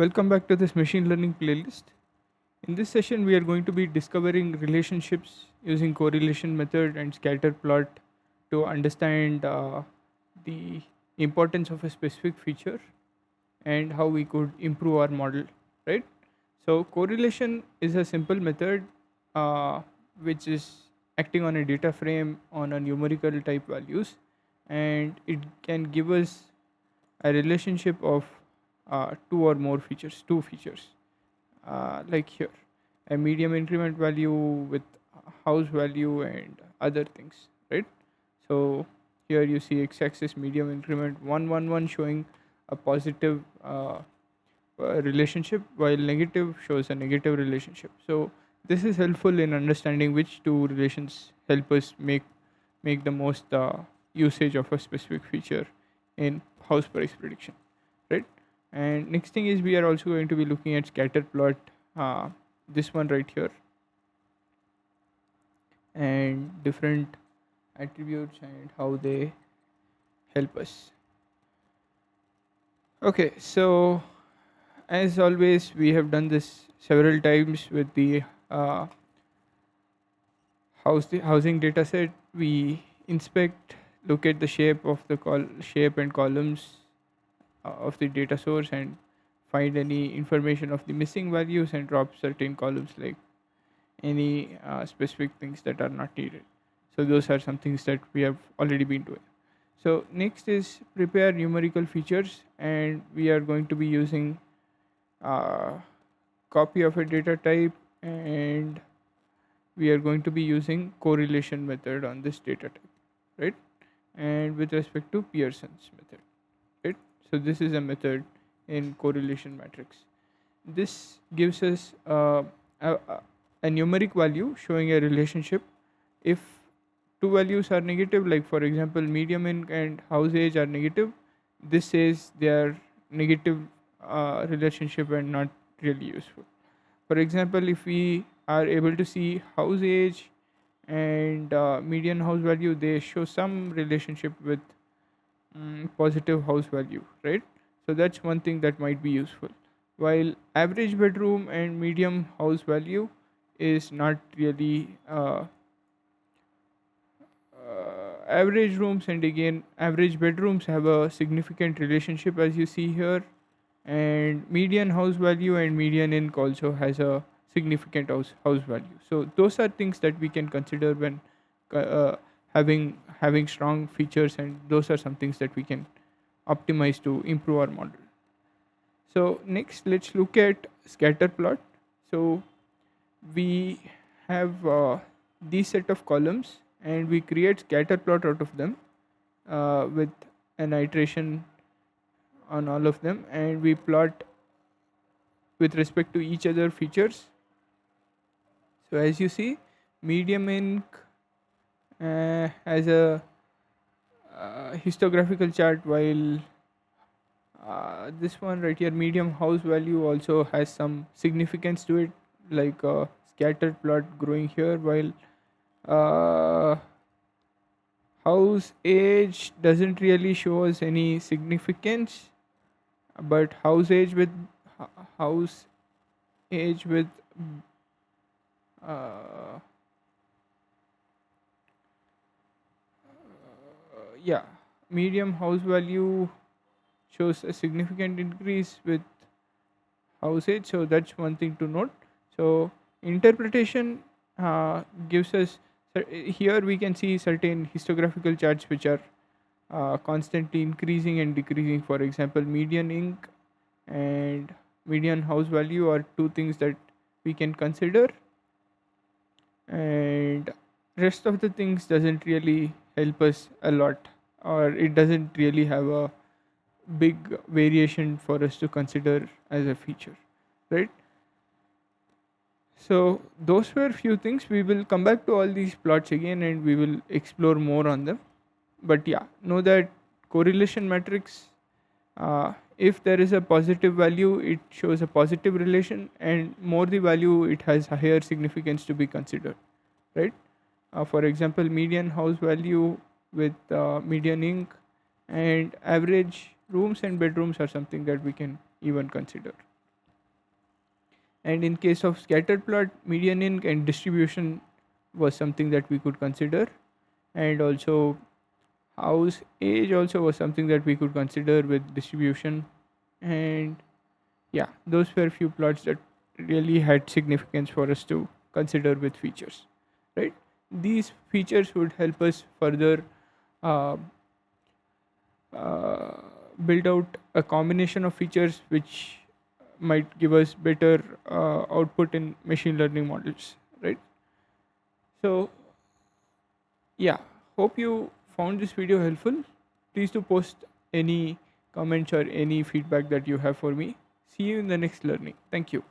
Welcome back to this machine learning playlist. In this session, we are going to be discovering relationships using correlation method and scatter plot to understand the importance of a specific feature and how we could improve our model, right? So correlation is a simple method uh, which is acting on a data frame on a numerical type values, and it can give us a relationship of two or more features, two features, like here, a medium increment value with house value and other things, right? So here you see x-axis medium increment 111 showing a positive relationship, while negative shows a negative relationship. So this is helpful in understanding which two relations help us make the most usage of a specific feature in house price prediction, right? And next thing is we are also going to be looking at scatter plot, this one right here, and different attributes and how they help us. Okay, so as always, we have done this several times with the housing data set. We inspect, look at the shape of the shape and columns of the data source, and find any information of the missing values and drop certain columns like any specific things that are not needed. So those are some things that we have already been doing. So next is prepare numerical features, and we are going to be using copy of a data type, and we are going to be using correlation method on this data type, right? And with respect to Pearson's method, right? So this is a method in correlation matrix. This gives us a numeric value showing a relationship. If two values are negative, like for example medium and house age are negative, this says they are negative relationship and not really useful. For example, if we are able to see house age and median house value, they show some relationship with positive house value, right? So that's one thing that might be useful. While average bedroom and medium house value is not really average rooms, and again average bedrooms have a significant relationship, as you see here, and median house value and median income also has a significant house value. So those are things that we can consider when having strong features, and those are some things that we can optimize to improve our model. So next, let's look at scatter plot. So we have these set of columns, and we create scatter plot out of them with an iteration on all of them, and we plot with respect to each other features. So as you see, medium inc has a histographical chart, while this one right here, medium house value, also has some significance to it, like a scattered plot growing here, while uh, house age doesn't really show us any significance, but house age with uh, yeah, medium house value shows a significant increase with house age. So that's one thing to note. So interpretation gives us, here we can see certain histographical charts which are constantly increasing and decreasing. For example, median inc and median house value are two things that we can consider, and rest of the things doesn't really help us a lot, or it doesn't really have a big variation for us to consider as a feature, right? So those were few things. We will come back to all these plots again, and we will explore more on them. But yeah, know that correlation matrix, if there is a positive value, it shows a positive relation, and more the value, it has higher significance to be considered, right? For example, median house value with median inc and average rooms and bedrooms are something that we can even consider. And in case of scattered plot, medianing and distribution was something that we could consider. And also house age also was something that we could consider with distribution. And yeah, those were few plots that really had significance for us to consider with features, right? These features would help us further uh, uh, build out a combination of features which might give us better output in machine learning models, right? So yeah, hope you found this video helpful. Please do post any comments or any feedback that you have for me. See you in the next learning. Thank you.